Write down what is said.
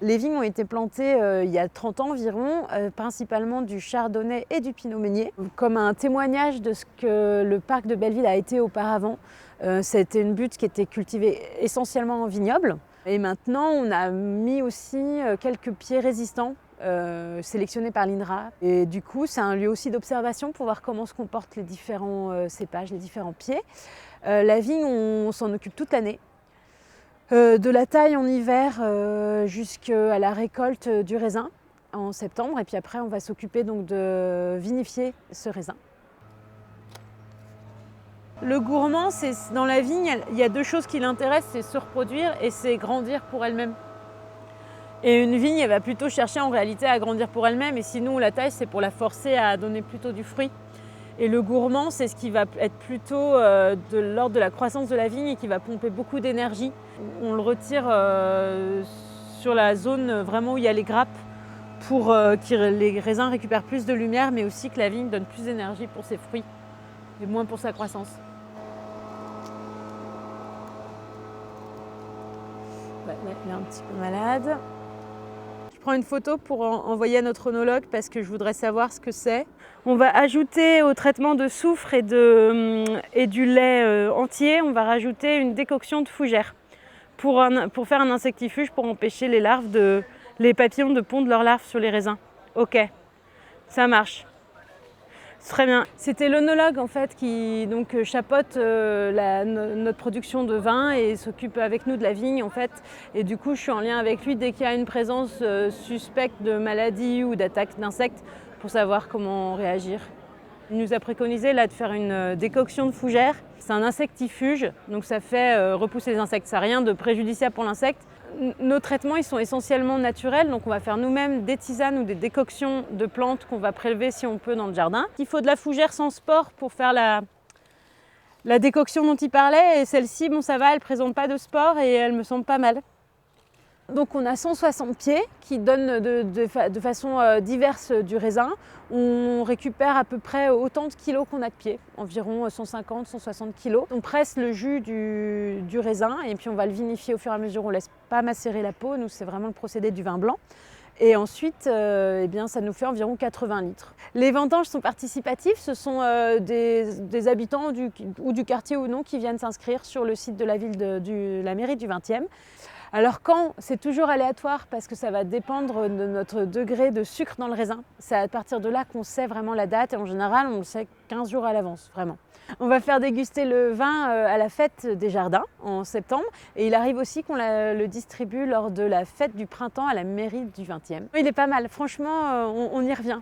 Les vignes ont été plantées il y a 30 ans environ, principalement du chardonnay et du pinot meunier, comme un témoignage de ce que le parc de Belleville a été auparavant. C'était une butte qui était cultivée essentiellement en vignoble. Et maintenant, on a mis aussi quelques pieds résistants sélectionnés par l'INRA. Et du coup, c'est un lieu aussi d'observation pour voir comment se comportent les différents cépages, les différents pieds. La vigne, on s'en occupe toute l'année. De la taille en hiver jusqu'à la récolte du raisin en septembre. Et puis après, on va s'occuper donc de vinifier ce raisin. Le gourmand, c'est dans la vigne, il y a deux choses qui l'intéressent, c'est se reproduire et c'est grandir pour elle-même. Et une vigne, elle va plutôt chercher en réalité à grandir pour elle-même, et si nous, la taille, c'est pour la forcer à donner plutôt du fruit. Et le gourmand, c'est ce qui va être plutôt de l'ordre de la croissance de la vigne et qui va pomper beaucoup d'énergie. On le retire sur la zone vraiment où il y a les grappes pour que les raisins récupèrent plus de lumière, mais aussi que la vigne donne plus d'énergie pour ses fruits et moins pour sa croissance. Ouais, il est un petit peu malade. Je prends une photo pour envoyer à notre œnologue parce que je voudrais savoir ce que c'est. On va ajouter au traitement de soufre et du lait entier, on va rajouter une décoction de fougère pour faire un insectifuge pour empêcher les papillons de pondre leurs larves sur les raisins. Ok, ça marche. Très bien. C'était l'œnologue en fait qui donc chapeaute notre production de vin et s'occupe avec nous de la vigne en fait. Et du coup, je suis en lien avec lui dès qu'il y a une présence suspecte de maladie ou d'attaque d'insectes pour savoir comment réagir. Il nous a préconisé là de faire une décoction de fougère. C'est un insectifuge, donc ça fait repousser les insectes. Ça n'a rien de préjudiciable pour l'insecte. Nos traitements, ils sont essentiellement naturels, donc on va faire nous-mêmes des tisanes ou des décoctions de plantes qu'on va prélever si on peut dans le jardin. Il faut de la fougère sans spore pour faire la décoction dont il parlait, et celle-ci, bon ça va, elle ne présente pas de spore et elle me semble pas mal. Donc on a 160 pieds qui donnent de façon diverse du raisin. On récupère à peu près autant de kilos qu'on a de pieds, environ 150-160 kilos. On presse le jus du raisin et puis on va le vinifier au fur et à mesure. On ne laisse pas macérer la peau, nous c'est vraiment le procédé du vin blanc. Et ensuite, eh bien, ça nous fait environ 80 litres. Les vendanges sont participatifs, ce sont des habitants du quartier ou non qui viennent s'inscrire sur le site de la ville de la mairie du 20e. Alors quand, c'est toujours aléatoire parce que ça va dépendre de notre degré de sucre dans le raisin. C'est à partir de là qu'on sait vraiment la date et en général on le sait 15 jours à l'avance, vraiment. On va faire déguster le vin à la fête des jardins en septembre et il arrive aussi qu'on le distribue lors de la fête du printemps à la mairie du 20e. Il est pas mal, franchement on y revient.